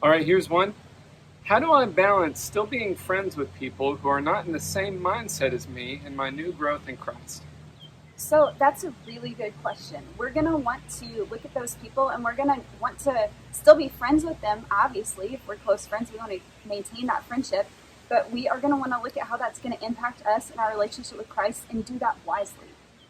All right, here's one. How do I balance still being friends with people who are not in the same mindset as me in my new growth in Christ? So that's a really good question. We're going to want to look at those people and we're going to want to still be friends with them. Obviously, if we're close friends, we want to maintain that friendship. But we are going to want to look at how that's going to impact us in our relationship with Christ and do that wisely.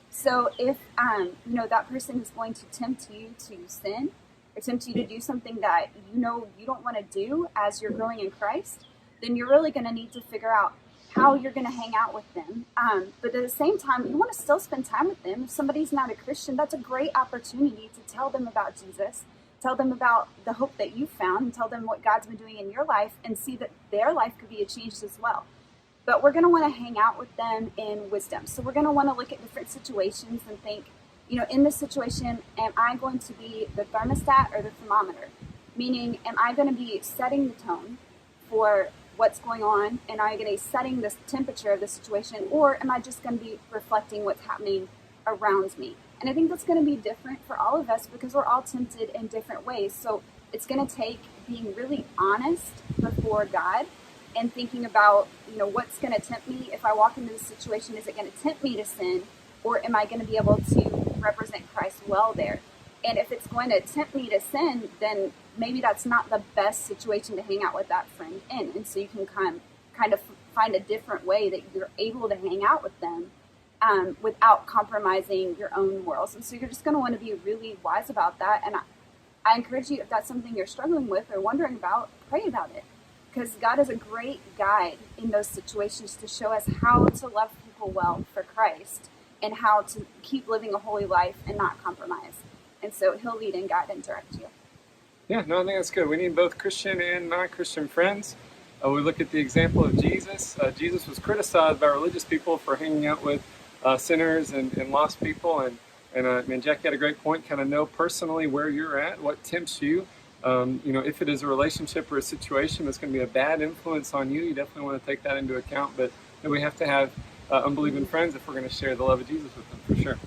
So if that person is going to tempt you to sin or tempt you to do something that you don't want to do as you're growing in Christ, then you're really going to need to figure out how you're going to hang out with them. But at the same time, you want to still spend time with them. If somebody's not a Christian, that's a great opportunity to tell them about Jesus, tell them about the hope that you found, and tell them what God's been doing in your life and see that their life could be changed as well. But we're going to want to hang out with them in wisdom. So we're going to want to look at different situations and think, in this situation, am I going to be the thermostat or the thermometer? Meaning, am I going to be setting the tone for what's going on, and am I going to be setting the temperature of the situation, or am I just going to be reflecting what's happening around me? And I think that's going to be different for all of us because we're all tempted in different ways. So it's going to take being really honest before God and thinking about, what's going to tempt me if I walk into this situation. Is it going to tempt me to sin, or am I going to be able to represent Christ well there? And if it's going to tempt me to sin, then maybe that's not the best situation to hang out with that friend in. And so you can kind of find a different way that you're able to hang out with them without compromising your own morals. And so you're just going to want to be really wise about that. And I encourage you, if that's something you're struggling with or wondering about, pray about it. Because God is a great guide in those situations to show us how to love people well for Christ and how to keep living a holy life and not compromise. And so he'll lead and guide and direct you. Yeah, no, I think that's good. We need both Christian and non-Christian friends. We look at the example of Jesus. Jesus was criticized by religious people for hanging out with sinners and lost people. And Jacki had a great point. Kind of know personally where you're at, what tempts you. If it is a relationship or a situation that's going to be a bad influence on you, you definitely want to take that into account. But we have to have unbelieving friends if we're going to share the love of Jesus with them, for sure.